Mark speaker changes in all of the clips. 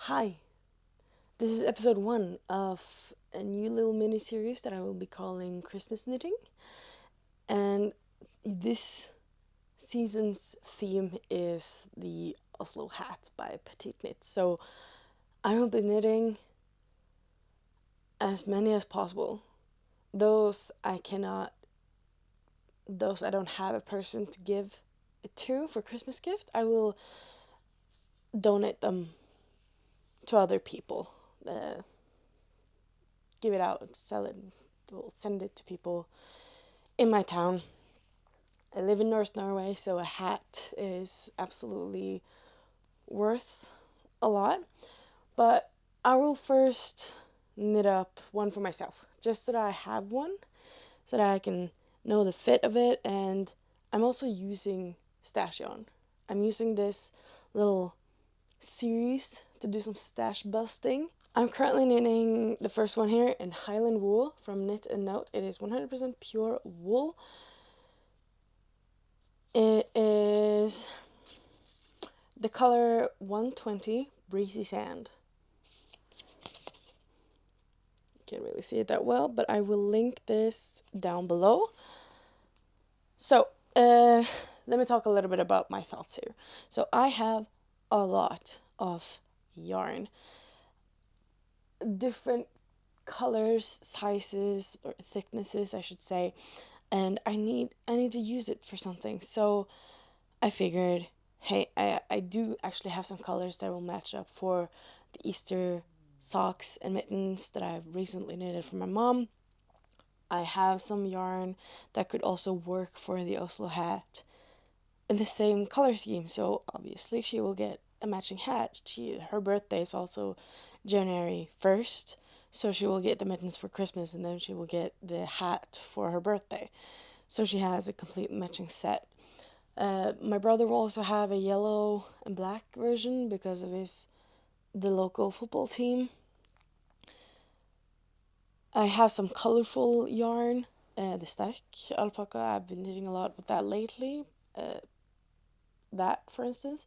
Speaker 1: Hi, this is episode 1 of a new little mini series that I will be calling Christmas Knitting. And this season's theme is the Oslo hat by PetiteKnit. So I will be knitting as many as possible. Those I cannot, those I don't have a person to give it to for Christmas gift, I will donate them to other people. Give it out, sell it, we'll send it to people in my town. I live in North Norway, so a hat is absolutely worth a lot. But I will first knit up one for myself, just so that I have one, so that I can know the fit of it. And I'm also using stash yarn. I'm using this little series to do some stash busting. I'm currently knitting the first one here in Highland wool from Knit and Note. It is 100% pure wool. It is the color 120 Breezy Sand. Can't really see it that well, but I will link this down below. So, let me talk a little bit about my thoughts here. So, I have a lot of yarn. Different colors, sizes, or thicknesses, I should say. And I need to use it for something. So, I figured, hey, I do actually have some colors that will match up for the Easter socks and mittens that I've recently knitted for my mom. I have some yarn that could also work for the Oslo hat in the same color scheme, so obviously she will get a matching hat. Her birthday is also January 1st, so she will get the mittens for Christmas and then she will get the hat for her birthday. So she has a complete matching set. My brother will also have a yellow and black version because of the local football team. I have some colorful yarn, the Sterk alpaca. I've been knitting a lot with that lately. That, for instance.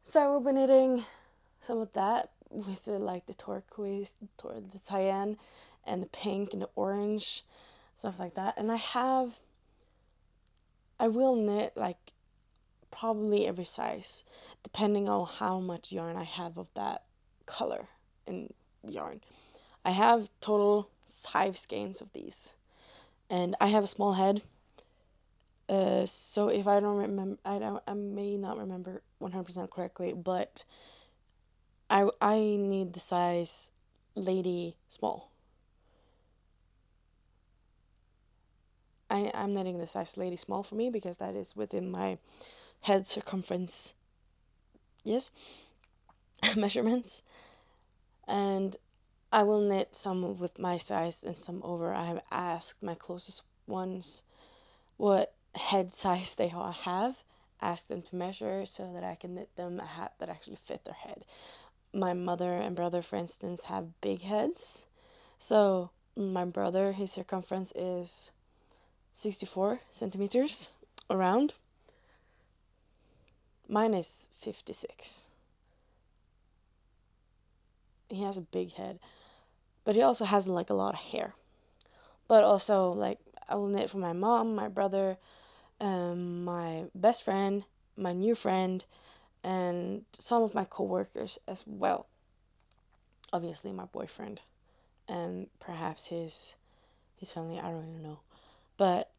Speaker 1: So I will be knitting some of that with the turquoise, the cyan, and the pink and the orange, stuff like that. And I will knit probably every size, depending on how much yarn I have of that color and yarn. I have total 5 skeins of these, and I have a small head. So if I don't remember, I may not remember 100% correctly, but I need the size lady small. I'm knitting the size lady small for me because that is within my head circumference. Yes, measurements. And I will knit some with my size and some over. I have asked my closest ones what head size they have, asked them to measure so that I can knit them a hat that actually fit their head. My mother and brother, for instance, have big heads. So my brother, his circumference is 64 centimeters around. Mine is 56. He has a big head, but he also has a lot of hair. But also I will knit for my mom, my brother, my best friend, my new friend, and some of my coworkers as well. Obviously, my boyfriend, and perhaps his family. I don't even know, but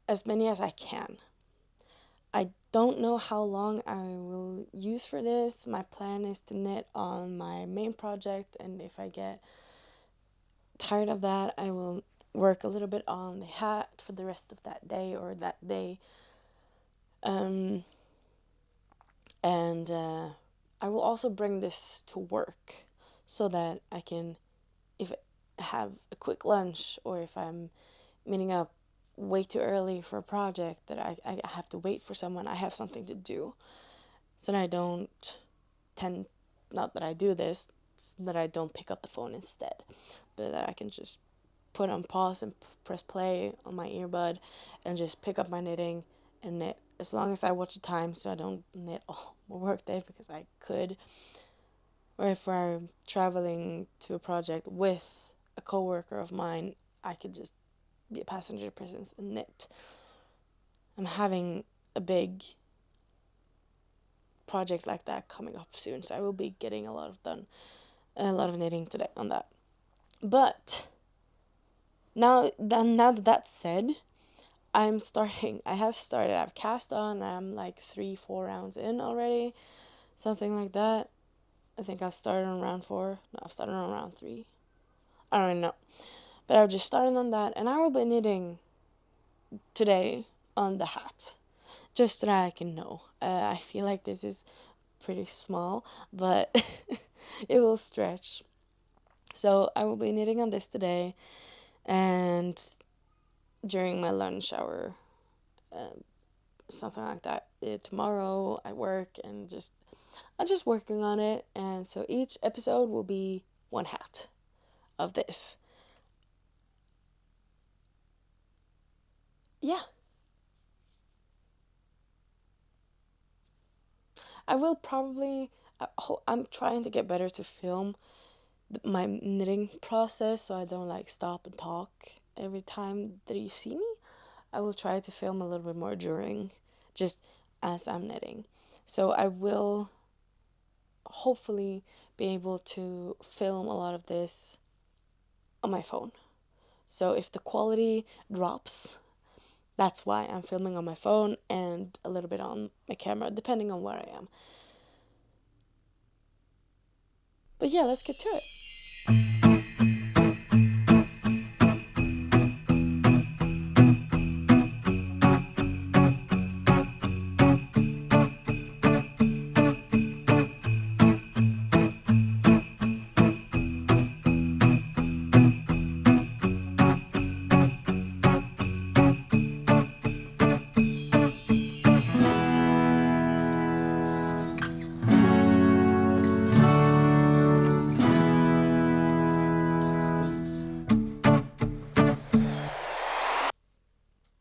Speaker 1: as many as I can. I don't know how long I will use for this. My plan is to knit on my main project, and if I get tired of that, I will work a little bit on the hat for the rest of that day or that day. And I will also bring this to work so that I can, if I have a quick lunch or if I'm meeting up way too early for a project that I have to wait for someone, I have something to do. So that I don't not that I do this, that I don't pick up the phone instead, but that I can just put on pause and press play on my earbud and just pick up my knitting and knit as long as I watch the time so I don't knit all my work day because I could. or if I'm traveling to a project with a coworker of mine, I could just be a passenger presence and knit. I'm having a big project like that coming up soon, so I will be getting a lot of knitting today on that. But now that that's said, I've cast on, I'm like 3-4 rounds in already, something like that. I think I've started on round 4. No, I've started on round 3. I don't even know. But I've just started on that, and I will be knitting today on the hat, just so that I can know. I feel like this is pretty small, but it will stretch. So I will be knitting on this today, and during my lunch hour, something like that. Tomorrow I work, and I'm just working on it, and so each episode will be one hat of this. Yeah, I will probably. I'm trying to get better to film my knitting process, so I don't like stop and talk every time that you see me. I will try to film a little bit more during, just as I'm knitting. So I will hopefully be able to film a lot of this on my phone. So if the quality drops, that's why I'm filming on my phone and a little bit on my camera, depending on where I am. But yeah, let's get to it.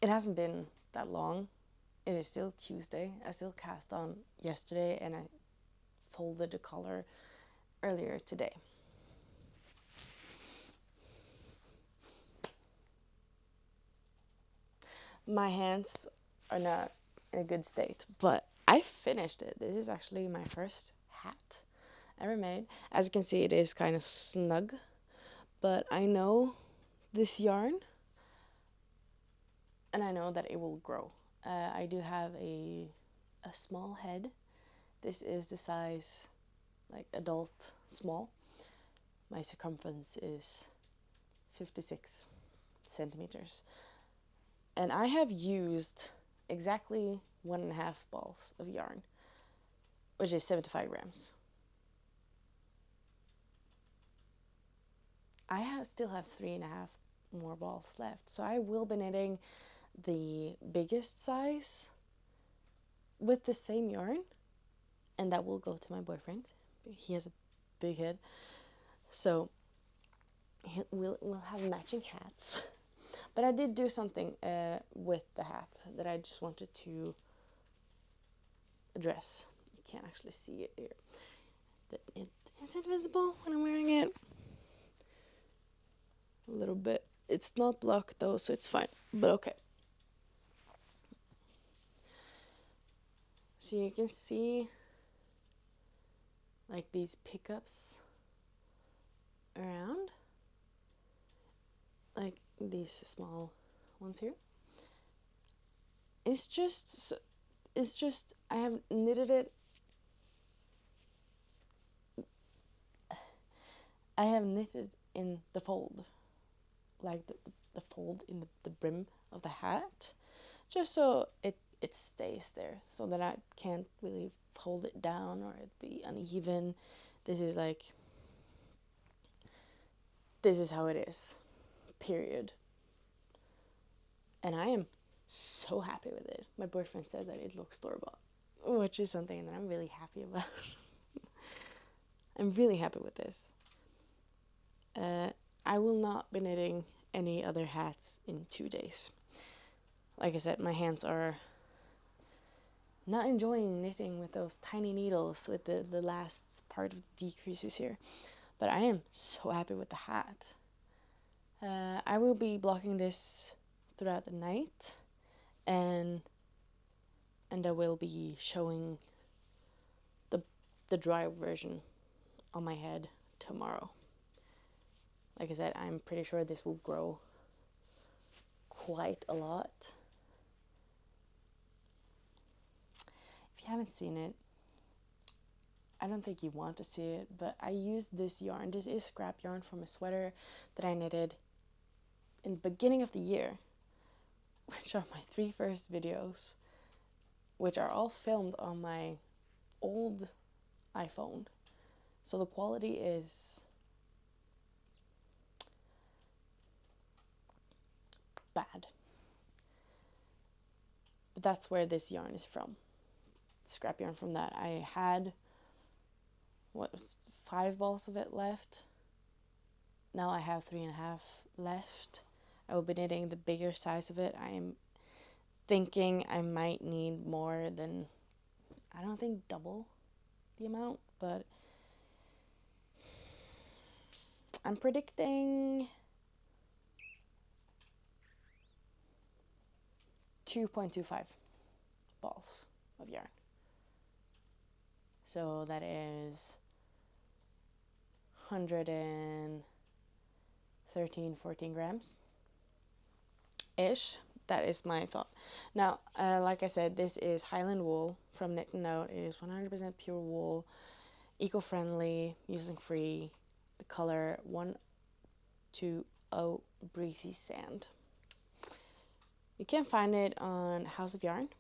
Speaker 1: It hasn't been that long. It is still Tuesday. I still cast on yesterday, and I folded the collar earlier today. My hands are not in a good state, but I finished it. This is actually my first hat ever made. As you can see, it is kind of snug, but I know this yarn, and I know that it will grow. I do have a small head. This is the size like adult small. My circumference is 56 centimeters. And I have used exactly 1.5 balls of yarn, which is 75 grams. Still have 3.5 more balls left. So I will be knitting the biggest size with the same yarn, and that will go to my boyfriend. He has a big head. So we'll have matching hats. But I did do something with the hat that I just wanted to address. You can't actually see it here. Is it visible when I'm wearing it? A little bit. It's not blocked though, so it's fine. But okay. So you can see like these pickups around. Like these small ones here. It's just I have knitted it. I have knitted in the fold, like the fold in the brim of the hat, just so it stays there, so that I can't really fold it down or it be uneven. This is how it is, period. And I am so happy with it. My boyfriend said that it looks store-bought, which is something that I'm really happy about. I'm really happy with this. I will not be knitting any other hats in 2 days. Like I said, my hands are not enjoying knitting with those tiny needles with the last part of the decreases here. But I am so happy with the hat. I will be blocking this throughout the night, and I will be showing the dry version on my head tomorrow. Like I said, I'm pretty sure this will grow quite a lot. If you haven't seen it, I don't think you want to see it, but I used this yarn. This is scrap yarn from a sweater that I knitted in the beginning of the year, which are my 3 first videos, which are all filmed on my old iPhone. So the quality is bad. But that's where this yarn is from. Scrap yarn from that. I had 5 balls of it left. Now I have 3.5 left. I will be knitting the bigger size of it. I am thinking I might need more than, I don't think double the amount, but I'm predicting 2.25 balls of yarn. So that is 113, 14 grams ish. That is my thought. Now, like I said, this is Highland wool from Knit and Note. It is 100% pure wool, eco-friendly, using free. The color 120 Breezy Sand. You can find it on House of Yarn.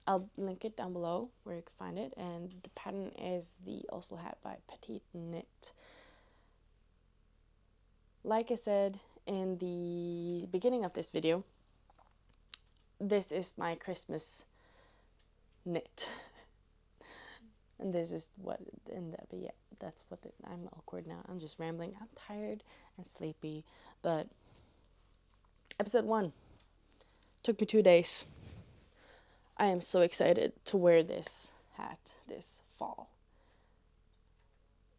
Speaker 1: I'll link it down below where you can find it. And the pattern is the Oslo hat by PetiteKnit. Like I said in the beginning of this video, this is my Christmas knit. And this is what, but yeah, that's what, I'm awkward now. I'm just rambling. I'm tired and sleepy. But episode 1 took me 2 days. I am so excited to wear this hat this fall.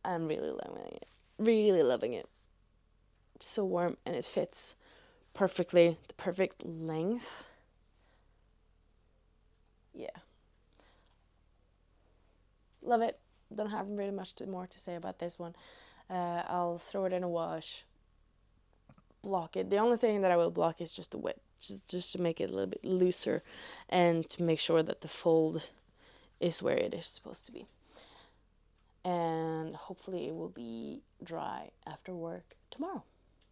Speaker 1: I'm really loving it. Really loving it. It's so warm and it fits perfectly. The perfect length. Yeah. Love it. Don't have really much more to say about this one. I'll throw it in a wash. Block it. The only thing that I will block is just the width. Just to make it a little bit looser and to make sure that the fold is where it is supposed to be. And hopefully it will be dry after work tomorrow.